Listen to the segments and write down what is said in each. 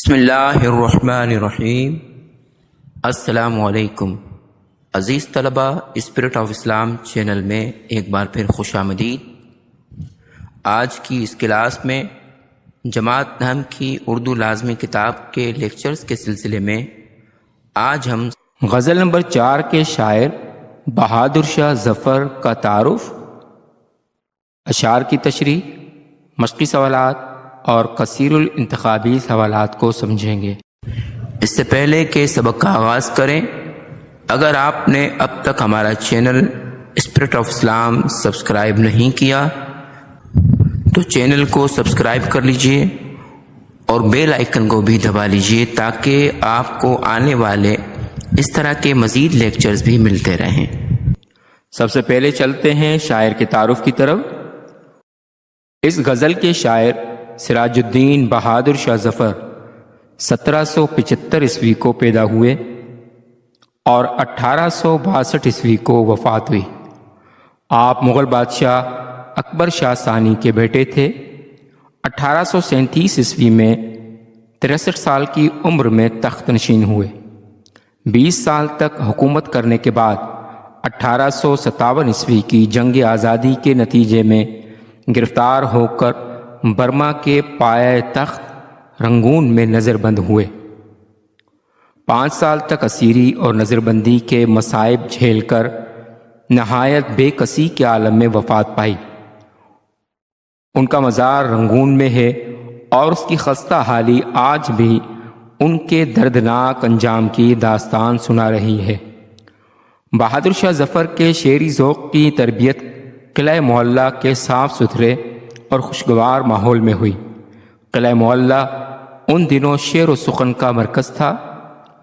بسم اللہ الرحمن الرحیم۔ السلام علیکم عزیز طلبہ، اسپرٹ آف اسلام چینل میں ایک بار پھر خوش آمدید۔ آج کی اس کلاس میں جماعت نحم کی اردو لازمی کتاب کے لیکچرز کے سلسلے میں آج ہم غزل نمبر 4 کے شاعر بہادر شاہ ظفر کا تعارف، اشعار کی تشریح، مشقی سوالات اور کثیر الانتخابی سوالات کو سمجھیں گے۔ اس سے پہلے کہ سبق کا آغاز کریں، اگر آپ نے اب تک ہمارا channel spirit of Islam subscribe نہیں کیا تو چینل کو سبسکرائب کر لیجئے اور بیل آئیکن کو بھی دبا لیجئے تاکہ آپ کو آنے والے اس طرح کے مزید لیکچرز بھی ملتے رہیں۔ سب سے پہلے چلتے ہیں شاعر کے تعارف کی طرف۔ اس غزل کے شاعر سراج الدین بہادر شاہ ظفر 1775 عیسوی کو پیدا ہوئے اور 1862 عیسوی کو وفات ہوئی۔ آپ مغل بادشاہ اکبر شاہ ثانی کے بیٹے تھے۔ 1837 عیسوی میں 63 سال کی عمر میں تخت نشین ہوئے۔ 20 سال تک حکومت کرنے کے بعد 1857 عیسوی کی جنگ آزادی کے نتیجے میں گرفتار ہو کر برما کے پایہ تخت رنگون میں نظر بند ہوئے۔ 5 سال تک اسیری اور نظر بندی کے مصائب جھیل کر نہایت بے کسی کے عالم میں وفات پائی۔ ان کا مزار رنگون میں ہے اور اس کی خستہ حالی آج بھی ان کے دردناک انجام کی داستان سنا رہی ہے۔ بہادر شاہ ظفر کے شعری ذوق کی تربیت قلعہ معلیٰ کے صاف ستھرے اور خوشگوار ماحول میں ہوئی۔ قلعہ معلیٰ ان دنوں شعر و سخن کا مرکز تھا۔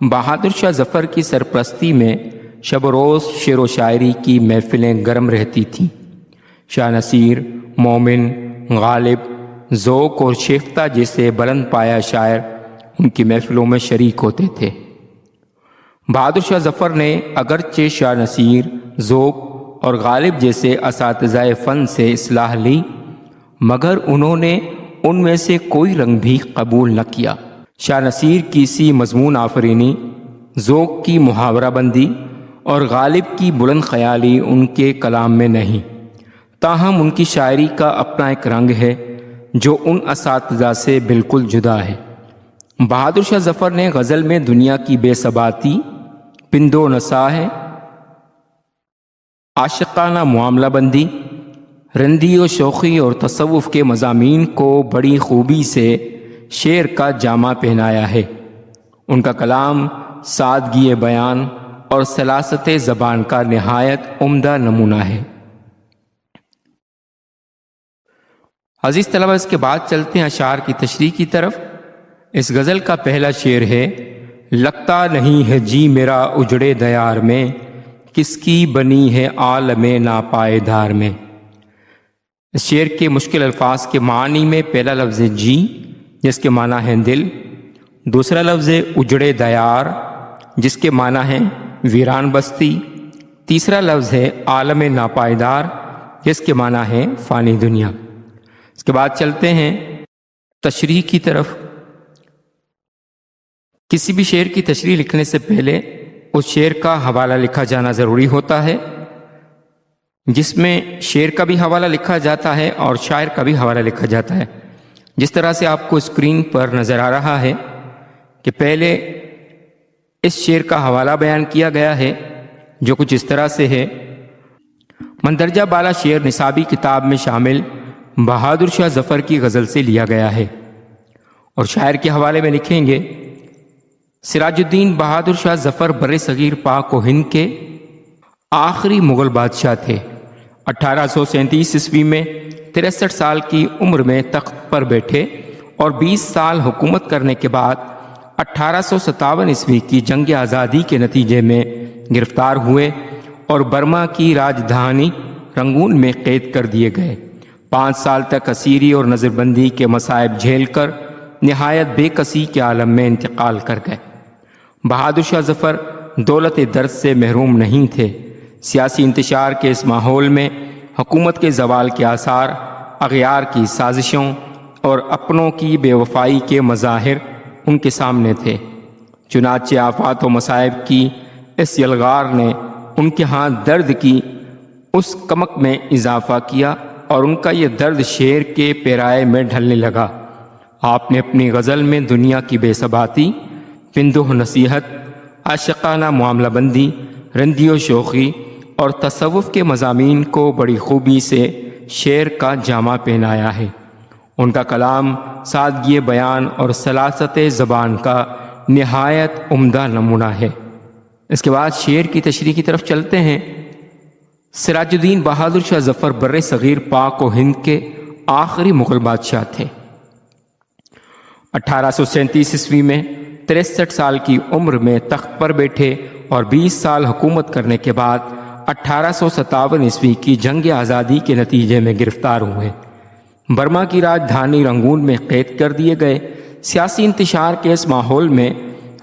بہادر شاہ ظفر کی سرپرستی میں شب و روز شعر و شاعری کی محفلیں گرم رہتی تھیں۔ شاہ نصیر، مومن، غالب، ذوق اور شیفتہ جیسے بلند پایہ شاعر ان کی محفلوں میں شریک ہوتے تھے۔ بہادر شاہ ظفر نے اگرچہ شاہ نصیر، ذوق اور غالب جیسے اساتذہ فن سے اصلاح لی، مگر انہوں نے ان میں سے کوئی رنگ بھی قبول نہ کیا۔ شاہ نصیر کی سی مضمون آفرینی، ذوق کی محاورہ بندی اور غالب کی بلند خیالی ان کے کلام میں نہیں، تاہم ان کی شاعری کا اپنا ایک رنگ ہے جو ان اساتذہ سے بالکل جدا ہے۔ بہادر شاہ ظفر نے غزل میں دنیا کی بے ثباتی، پند و نسا ہے، عاشقانہ معاملہ بندی، رندی و شوخی اور تصوف کے مضامین کو بڑی خوبی سے شعر کا جامہ پہنایا ہے۔ ان کا کلام سادگی بیان اور سلاست زبان کا نہایت عمدہ نمونہ ہے۔ عزیز طلبہ، اس کے بعد چلتے ہیں اشعار کی تشریح کی طرف۔ اس غزل کا پہلا شعر ہے: لگتا نہیں ہے جی میرا اجڑے دیار میں، کس کی بنی ہے عالم ناپائیدار میں۔ اس شعر کے مشکل الفاظ کے معنی میں پہلا لفظ جی، جس کے معنی ہے دل، دوسرا لفظ اجڑے دیار، جس کے معنی ہے ویران بستی، تیسرا لفظ ہے عالم ناپائیدار، جس کے معنی ہے فانی دنیا۔ اس کے بعد چلتے ہیں تشریح کی طرف۔ کسی بھی شعر کی تشریح لکھنے سے پہلے اس شعر کا حوالہ لکھا جانا ضروری ہوتا ہے، جس میں شعر کا بھی حوالہ لکھا جاتا ہے اور شاعر کا بھی حوالہ لکھا جاتا ہے۔ جس طرح سے آپ کو اسکرین پر نظر آ رہا ہے کہ پہلے اس شعر کا حوالہ بیان کیا گیا ہے، جو کچھ اس طرح سے ہے: مندرجہ بالا شعر نصابی کتاب میں شامل بہادر شاہ ظفر کی غزل سے لیا گیا ہے، اور شاعر کے حوالے میں لکھیں گے: سراج الدین بہادر شاہ ظفر بر صغیر پاک و ہند کے آخری مغل بادشاہ تھے۔ 1837 عیسوی میں 63 سال کی عمر میں تخت پر بیٹھے اور 20 سال حکومت کرنے کے بعد 1857 عیسوی کی جنگ آزادی کے نتیجے میں گرفتار ہوئے اور برما کی راجدھانی رنگون میں قید کر دیے گئے۔ 5 سال تک اسیری اور نظر بندی کے مصائب جھیل کر نہایت بے کسی کے عالم میں انتقال کر گئے۔ بہادر شاہ ظفر دولت درد سے محروم نہیں تھے۔ سیاسی انتشار کے اس ماحول میں حکومت کے زوال کے آثار، اغیار کی سازشوں اور اپنوں کی بے وفائی کے مظاہر ان کے سامنے تھے۔ چنانچہ آفات و مصائب کی اس یلغار نے ان کے ہاں درد کی اس کمک میں اضافہ کیا اور ان کا یہ درد شعر کے پیرائے میں ڈھلنے لگا۔ آپ نے اپنی غزل میں دنیا کی بے ثباتی، پندوہ نصیحت، عاشقانہ معاملہ بندی، رندی و شوخی اور تصوف کے مضامین کو بڑی خوبی سے شعر کا جامہ پہنایا ہے۔ ان کا کلام سادگی بیان اور سلاست زبان کا نہایت عمدہ نمونہ ہے۔ اس کے بعد شعر کی تشریح کی طرف چلتے ہیں۔ سراج الدین بہادر شاہ ظفر بر صغیر پاک و ہند کے آخری مغل بادشاہ تھے۔ 1837 عیسوی میں 63 سال کی عمر میں تخت پر بیٹھے اور 20 سال حکومت کرنے کے بعد 1857 عیسوی کی جنگ آزادی کے نتیجے میں گرفتار ہوئے۔ برما کی راجدھانی رنگون میں قید کر دیے گئے۔ سیاسی انتشار کے اس ماحول میں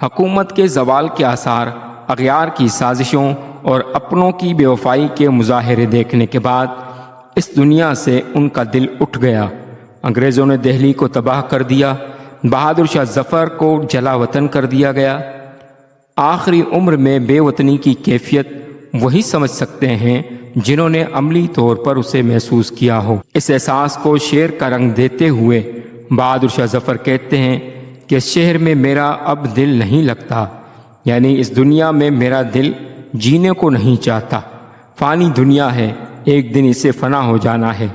حکومت کے زوال کے آثار، اغیار کی سازشوں اور اپنوں کی بے وفائی کے مظاہرے دیکھنے کے بعد اس دنیا سے ان کا دل اٹھ گیا۔ انگریزوں نے دہلی کو تباہ کر دیا۔ بہادر شاہ ظفر کو جلا وطن کر دیا گیا۔ آخری عمر میں بے وطنی کی کیفیت وہی سمجھ سکتے ہیں جنہوں نے عملی طور پر اسے محسوس کیا ہو۔ اس احساس کو شعر کا رنگ دیتے ہوئے بہادر شاہ ظفر کہتے ہیں کہ اس شہر میں میرا اب دل نہیں لگتا، یعنی اس دنیا میں میرا دل جینے کو نہیں چاہتا۔ فانی دنیا ہے، ایک دن اسے فنا ہو جانا ہے۔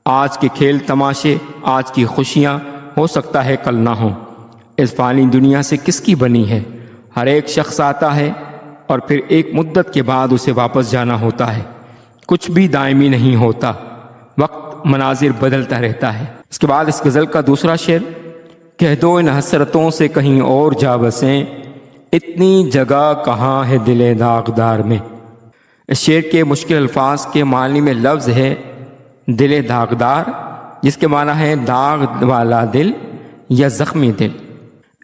آج کے کھیل تماشے، آج کی خوشیاں ہو سکتا ہے کل نہ ہوں۔ اس فانی دنیا سے کس کی بنی ہے؟ ہر ایک شخص آتا ہے اور پھر ایک مدت کے بعد اسے واپس جانا ہوتا ہے۔ کچھ بھی دائمی نہیں ہوتا، وقت مناظر بدلتا رہتا ہے۔ اس کے بعد اس غزل کا دوسرا شعر، کہہ دو ان حسرتوں سے کہیں اور جا بسیں، اتنی جگہ کہاں ہے دل داغدار میں۔ اس شعر کے مشکل الفاظ کے معنی میں لفظ ہے دل داغدار، جس کے معنی ہے داغ والا دل یا زخمی دل۔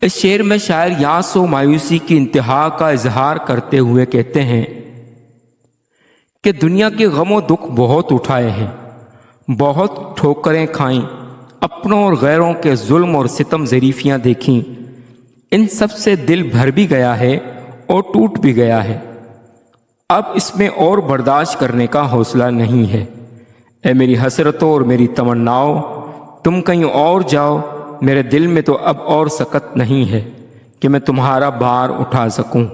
اس شعر میں شاعر یاس و مایوسی کی انتہا کا اظہار کرتے ہوئے کہتے ہیں کہ دنیا کے غم و دکھ بہت اٹھائے ہیں، بہت ٹھوکریں کھائیں، اپنوں اور غیروں کے ظلم اور ستم ظریفیاں دیکھیں، ان سب سے دل بھر بھی گیا ہے اور ٹوٹ بھی گیا ہے۔ اب اس میں اور برداشت کرنے کا حوصلہ نہیں ہے۔ اے میری حسرتوں اور میری تمناؤں، تم کہیں اور جاؤ، میرے دل میں تو اب اور سکت نہیں ہے کہ میں تمہارا بار اٹھا سکوں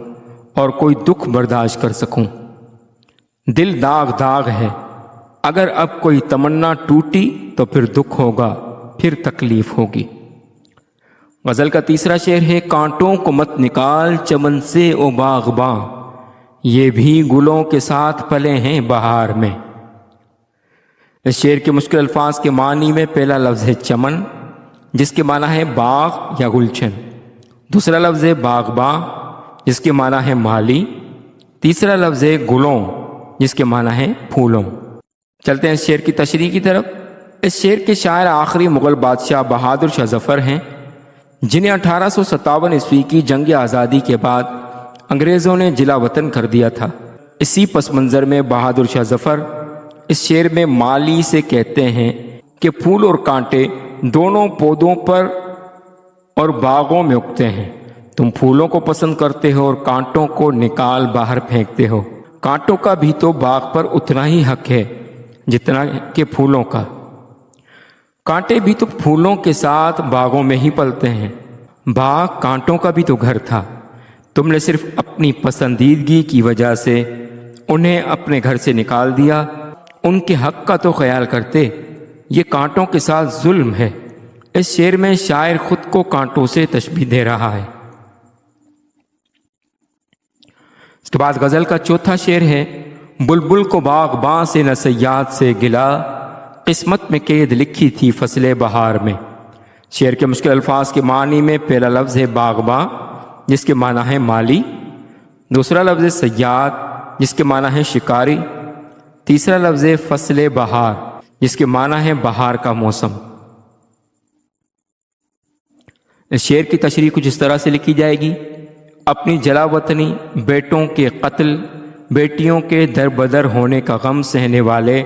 اور کوئی دکھ برداشت کر سکوں۔ دل داغ داغ ہے، اگر اب کوئی تمنا ٹوٹی تو پھر دکھ ہوگا، پھر تکلیف ہوگی۔ غزل کا تیسرا شعر ہے، کانٹوں کو مت نکال چمن سے او باغباں، یہ بھی گلوں کے ساتھ پلے ہیں بہار میں۔ اس شعر کے مشکل الفاظ کے معنی میں پہلا لفظ ہے چمن، جس کے معنی ہے باغ یا گلشن۔ دوسرا لفظ ہے باغباں، جس کے معنی ہے مالی۔ تیسرا لفظ ہے گلوں، جس کے معنی ہے پھولوں۔ چلتے ہیں اس شعر کی تشریح کی طرف۔ اس شعر کے شاعر آخری مغل بادشاہ بہادر شاہ ظفر ہیں، جنہیں 1857 عیسوی کی جنگ آزادی کے بعد انگریزوں نے جلا وطن کر دیا تھا۔ اسی پس منظر میں بہادر شاہ ظفر اس شعر میں مالی سے کہتے ہیں کہ پھول اور کانٹے دونوں پودوں پر اور باغوں میں اگتے ہیں، تم پھولوں کو پسند کرتے ہو اور کانٹوں کو نکال باہر پھینکتے ہو۔ کانٹوں کا بھی تو باغ پر اتنا ہی حق ہے جتنا کہ پھولوں کا۔ کانٹے بھی تو پھولوں کے ساتھ باغوں میں ہی پلتے ہیں۔ باغ کانٹوں کا بھی تو گھر تھا، تم نے صرف اپنی پسندیدگی کی وجہ سے انہیں اپنے گھر سے نکال دیا۔ ان کے حق کا تو خیال کرتے، یہ کانٹوں کے ساتھ ظلم ہے۔ اس شعر میں شاعر خود کو کانٹوں سے تشبیہ دے رہا ہے۔ اس کے بعد غزل کا چوتھا شعر ہے، بلبل کو باغباں سے نہ صیاد سے گلا، قسمت میں قید لکھی تھی فصل بہار میں۔ شعر کے مشکل الفاظ کے معنی میں پہلا لفظ ہے باغباں، جس کے معنی ہے مالی۔ دوسرا لفظ ہے صیاد، جس کے معنی ہے شکاری۔ تیسرا لفظ ہے فصل بہار، جس کے معنی ہے بہار کا موسم۔ اس شعر کی تشریح کچھ اس طرح سے لکھی جائے گی، اپنی جلا وطنی، بیٹوں کے قتل، بیٹیوں کے در بدر ہونے کا غم سہنے والے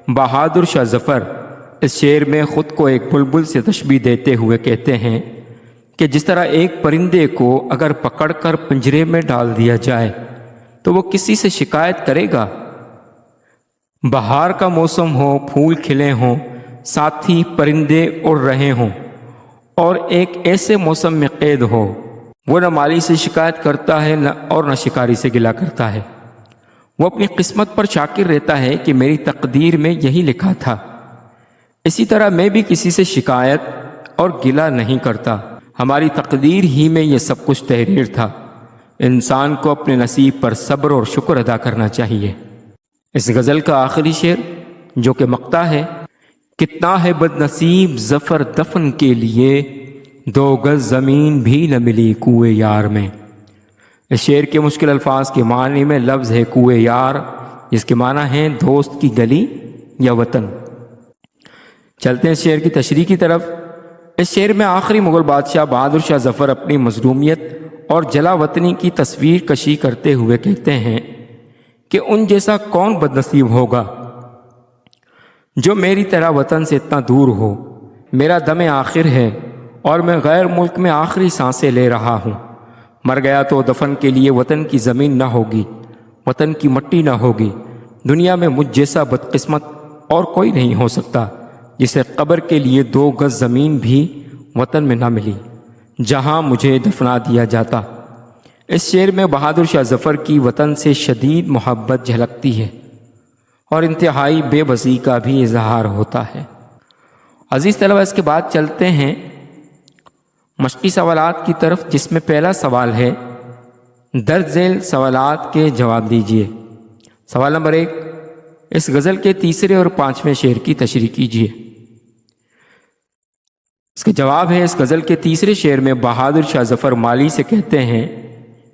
بہادر شاہ ظفر اس شعر میں خود کو ایک بلبل سے تشبیہ دیتے ہوئے کہتے ہیں کہ جس طرح ایک پرندے کو اگر پکڑ کر پنجرے میں ڈال دیا جائے تو وہ کسی سے شکایت کرے گا؟ بہار کا موسم ہو، پھول کھلے ہوں، ساتھ ہی پرندے اڑ رہے ہوں، اور ایک ایسے موسم میں قید ہو، وہ نہ مالی سے شکایت کرتا ہے اور نہ شکاری سے گلہ کرتا ہے۔ وہ اپنی قسمت پر شاکر رہتا ہے کہ میری تقدیر میں یہی لکھا تھا۔ اسی طرح میں بھی کسی سے شکایت اور گلہ نہیں کرتا، ہماری تقدیر ہی میں یہ سب کچھ تحریر تھا۔ انسان کو اپنے نصیب پر صبر اور شکر ادا کرنا چاہیے۔ اس غزل کا آخری شعر جو کہ مقطع ہے، کتنا ہے بد نصیب ظفر دفن کے لیے، 2 گز زمین بھی نہ ملی کوئے یار میں۔ اس شعر کے مشکل الفاظ کے معنی میں لفظ ہے کوئے یار، جس کے معنی ہے دوست کی گلی یا وطن۔ چلتے ہیں اس شعر کی تشریح کی طرف۔ اس شعر میں آخری مغل بادشاہ بہادر شاہ ظفر اپنی مظلومیت اور جلا وطنی کی تصویر کشی کرتے ہوئے کہتے ہیں کہ ان جیسا کون بد نصیب ہوگا جو میری طرح وطن سے اتنا دور ہو۔ میرا دم آخر ہے اور میں غیر ملک میں آخری سانسیں لے رہا ہوں۔ مر گیا تو دفن کے لیے وطن کی زمین نہ ہوگی، وطن کی مٹی نہ ہوگی۔ دنیا میں مجھ جیسا بدقسمت اور کوئی نہیں ہو سکتا جسے قبر کے لیے 2 گز زمین بھی وطن میں نہ ملی جہاں مجھے دفنا دیا جاتا۔ اس شعر میں بہادر شاہ ظفر کی وطن سے شدید محبت جھلکتی ہے اور انتہائی بے بسی کا بھی اظہار ہوتا ہے۔ عزیز طلبہ، اس کے بعد چلتے ہیں مشقی سوالات کی طرف، جس میں پہلا سوال ہے درج ذیل سوالات کے جواب دیجیے۔ سوال نمبر 1، اس غزل کے تیسرے اور 5ویں شعر کی تشریح کیجیے۔ اس کا جواب ہے، اس غزل کے تیسرے شعر میں بہادر شاہ ظفر مالی سے کہتے ہیں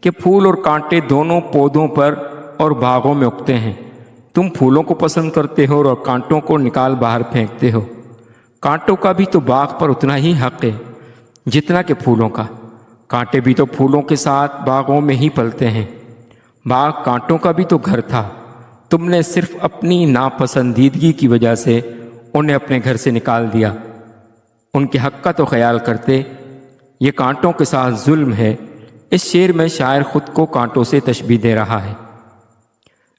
کہ پھول اور کانٹے دونوں پودوں پر اور باغوں میں اگتے ہیں۔ تم پھولوں کو پسند کرتے ہو اور کانٹوں کو نکال باہر پھینکتے ہو۔ کانٹوں کا بھی تو باغ پر اتنا ہی حق ہے جتنا کہ پھولوں کا۔ کانٹے بھی تو پھولوں کے ساتھ باغوں میں ہی پلتے ہیں۔ باغ کانٹوں کا بھی تو گھر تھا، تم نے صرف اپنی ناپسندیدگی کی وجہ سے انہیں اپنے گھر سے نکال دیا۔ ان کے حق کا تو خیال کرتے، یہ کانٹوں کے ساتھ ظلم ہے۔ اس شعر میں شاعر خود کو کانٹوں سے تشبیہ دے رہا ہے۔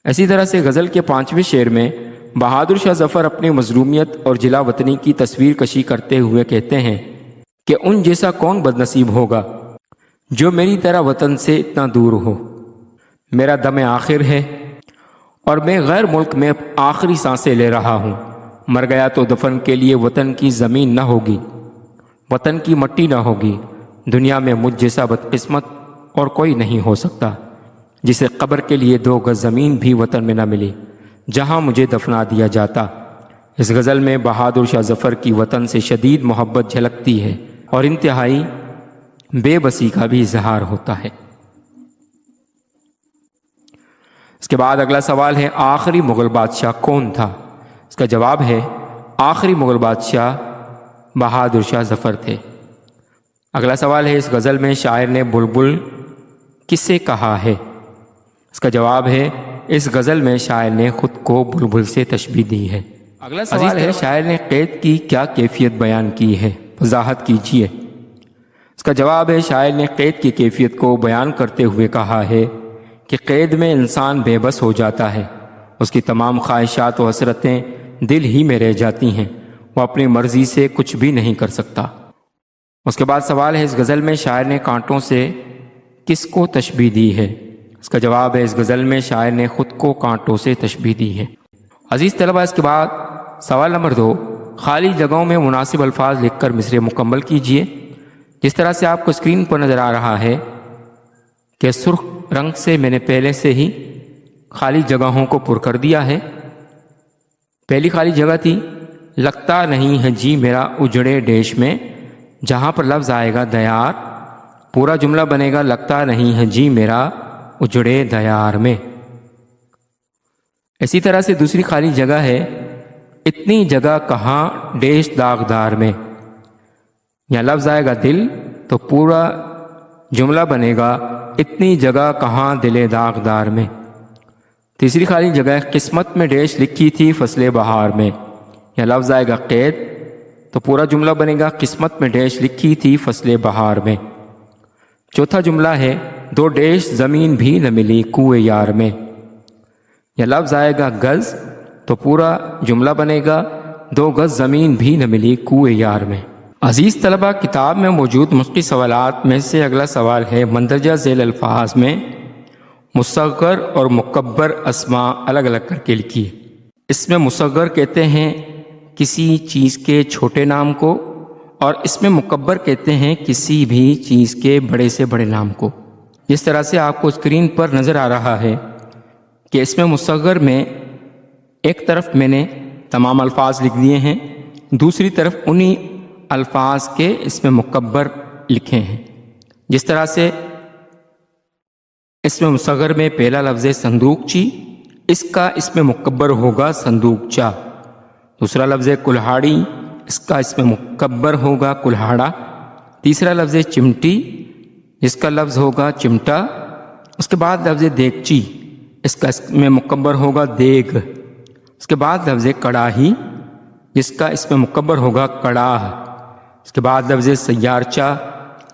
اسی طرح سے غزل کے 5ویں شعر میں بہادر شاہ ظفر اپنی مظلومیت اور جلا وطنی کی تصویر کشی کرتے ہوئے کہتے ہیں کہ ان جیسا کون بد نصیب ہوگا جو میری طرح وطن سے اتنا دور ہو۔ میرا دم آخر ہے اور میں غیر ملک میں آخری سانسیں لے رہا ہوں۔ مر گیا تو دفن کے لیے وطن کی زمین نہ ہوگی، وطن کی مٹی نہ ہوگی۔ دنیا میں مجھ جیسا بدقسمت اور کوئی نہیں ہو سکتا جسے قبر کے لیے 2 گز زمین بھی وطن میں نہ ملی جہاں مجھے دفنا دیا جاتا۔ اس غزل میں بہادر شاہ ظفر کی وطن سے شدید محبت جھلکتی ہے اور انتہائی بے بسی کا بھی اظہار ہوتا ہے۔ اس کے بعد اگلا سوال ہے آخری مغل بادشاہ کون تھا؟ اس کا جواب ہے آخری مغل بادشاہ بہادر شاہ ظفر تھے۔ اگلا سوال ہے اس غزل میں شاعر نے بلبل کسے کہا ہے؟ اس کا جواب ہے اس غزل میں شاعر نے خود کو بلبل سے تشبیہ دی ہے۔ اگلا سوال ہے شاعر نے قید کی کیا کیفیت بیان کی ہے؟ وضاحت کیجیے۔ اس کا جواب ہے شاعر نے قید کی کیفیت کو بیان کرتے ہوئے کہا ہے کہ قید میں انسان بے بس ہو جاتا ہے، اس کی تمام خواہشات و حسرتیں دل ہی میں رہ جاتی ہیں، وہ اپنی مرضی سے کچھ بھی نہیں کر سکتا۔ اس کے بعد سوال ہے اس غزل میں شاعر نے کانٹوں سے کس کو تشبیہ دی ہے؟ اس کا جواب ہے اس غزل میں شاعر نے خود کو کانٹوں سے تشبیہ دی ہے۔ عزیز طلبہ، اس کے بعد سوال نمبر 2، خالی جگہوں میں مناسب الفاظ لکھ کر مصرعے مکمل کیجیے۔ جس طرح سے آپ کو اسکرین پر نظر آ رہا ہے کہ سرخ رنگ سے میں نے پہلے سے ہی خالی جگہوں کو پر کر دیا ہے۔ پہلی خالی جگہ تھی لگتا نہیں ہے جی میرا اجڑے ڈیش میں، جہاں پر لفظ آئے گا دیار، پورا جملہ بنے گا لگتا نہیں ہے جی میرا اجڑے دیار میں۔ اسی طرح سے دوسری خالی جگہ ہے اتنی جگہ کہاں ڈیش داغدار میں، یا لفظ آئے گا دل تو پورا جملہ بنے گا اتنی جگہ کہاں دل داغدار میں۔ تیسری خالی جگہ قسمت میں ڈیش لکھی تھی فصل بہار میں، یا لفظ آئے گا قید تو پورا جملہ بنے گا قسمت میں ڈیش لکھی تھی فصل بہار میں۔ چوتھا جملہ ہے 2 ڈیش زمین بھی نہ ملی کوئے یار میں۔ یہ لفظ آئے گا گز، تو پورا جملہ بنے گا 2 گز زمین بھی نہ ملی کوئے یار میں۔ عزیز طلبہ، کتاب میں موجود مشقی سوالات میں سے اگلا سوال ہے مندرجہ ذیل الفاظ میں مصغر اور مکبر اسماء الگ الگ کر کے لکھیے۔ اس میں مصغر کہتے ہیں کسی چیز کے چھوٹے نام کو، اور اس میں مکبر کہتے ہیں کسی بھی چیز کے بڑے سے بڑے نام کو۔ جس طرح سے آپ کو اسکرین پر نظر آ رہا ہے کہ اس میں مصغر میں ایک طرف میں نے تمام الفاظ لکھ دیے ہیں، دوسری طرف انہی الفاظ کے اس میں مکبر لکھے ہیں۔ جس طرح سے اس میں مصغر میں پہلا لفظ صندوق چی، اس کا اس میں مکبر ہوگا صندوق چا۔ دوسرا لفظ کلہاڑی، اس کا اس میں مکبر ہوگا کلہاڑا۔ تیسرا لفظ چمٹی، جس کا لفظ ہوگا چمٹا۔ اس کے بعد لفظ دیگچی، اس کا اس میں مکبر ہوگا دیگ۔ اس کے بعد لفظ کڑاہی، جس کا اس میں مکبر ہوگا کڑاہ۔ اس کے بعد لفظ سیارچا،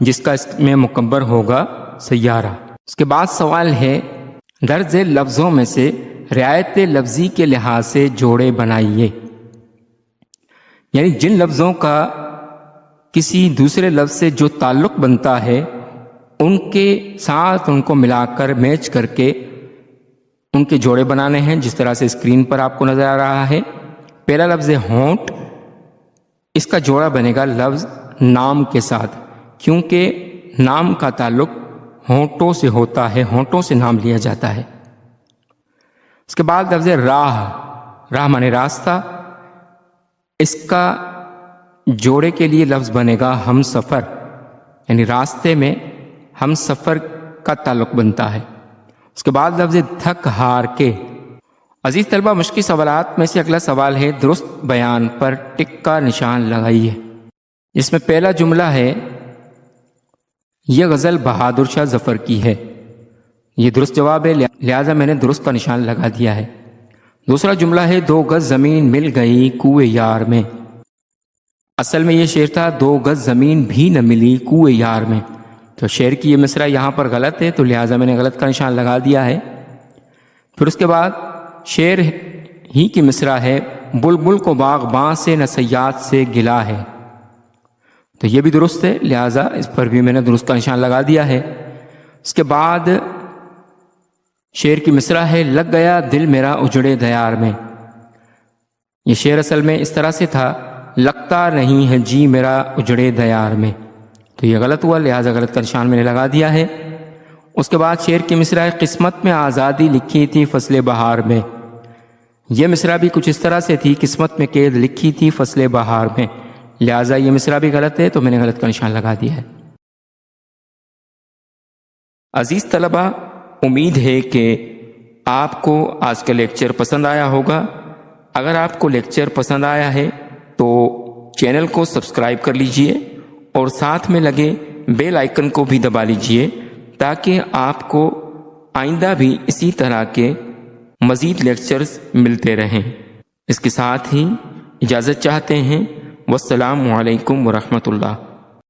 جس کا اس میں مکبر ہوگا سیارہ۔ اس کے بعد سوال ہے درج لفظوں میں سے رعایت لفظی کے لحاظ سے جوڑے بنائیے، یعنی جن لفظوں کا کسی دوسرے لفظ سے جو تعلق بنتا ہے ان کے ساتھ ان کو ملا کر میچ کر کے ان کے جوڑے بنانے ہیں۔ جس طرح سے اسکرین پر آپ کو نظر آ رہا ہے، پہلا لفظ ہونٹ، اس کا جوڑا بنے گا لفظ نام کے ساتھ، کیونکہ نام کا تعلق ہونٹوں سے ہوتا ہے، ہونٹوں سے نام لیا جاتا ہے۔ اس کے بعد لفظ راہ، راہ مانے راستہ، اس کا جوڑے کے لیے لفظ بنے گا ہم سفر، یعنی راستے میں ہم سفر کا تعلق بنتا ہے۔ اس کے بعد لفظ تھک ہار کے۔ عزیز طلبہ، مشقی سوالات میں سے اگلا سوال ہے درست بیان پر ٹک کا نشان لگائیے۔ اس میں پہلا جملہ ہے یہ غزل بہادر شاہ ظفر کی ہے، یہ درست جواب ہے، لہذا میں نے درست کا نشان لگا دیا ہے۔ دوسرا جملہ ہے 2 گز زمین مل گئی کوئے یار میں۔ اصل میں یہ شعر تھا 2 گز زمین بھی نہ ملی کوئے یار میں، تو شعر کی یہ مصرع یہاں پر غلط ہے، تو لہٰذا میں نے غلط کا نشان لگا دیا ہے۔ پھر اس کے بعد شعر ہی کی مصرع ہے بلبل کو باغباں سے نہ صیاد سے گلا ہے، تو یہ بھی درست ہے، لہٰذا اس پر بھی میں نے درست کا نشان لگا دیا ہے۔ اس کے بعد شعر کی مصرع ہے لگ گیا دل میرا اجڑے دیار میں۔ یہ شعر اصل میں اس طرح سے تھا لگتا نہیں ہے جی میرا اجڑے دیار میں، تو یہ غلط ہوا، لہٰذا غلط کا نشان میں نے لگا دیا ہے۔ اس کے بعد شعر کی مصرع ہے قسمت میں آزادی لکھی تھی فصل بہار میں۔ یہ مصرع بھی کچھ اس طرح سے تھی قسمت میں قید لکھی تھی فصل بہار میں، لہٰذا یہ مصرع بھی غلط ہے، تو میں نے غلط کا نشان لگا دیا ہے۔ عزیز طلبہ، امید ہے کہ آپ کو آج کا لیکچر پسند آیا ہوگا۔ اگر آپ کو لیکچر پسند آیا ہے تو چینل کو سبسکرائب کر لیجئے اور ساتھ میں لگے بیل آئیکن کو بھی دبا لیجئے تاکہ آپ کو آئندہ بھی اسی طرح کے مزید لیکچرز ملتے رہیں۔ اس کے ساتھ ہی اجازت چاہتے ہیں۔ والسلام علیکم ورحمۃ اللہ۔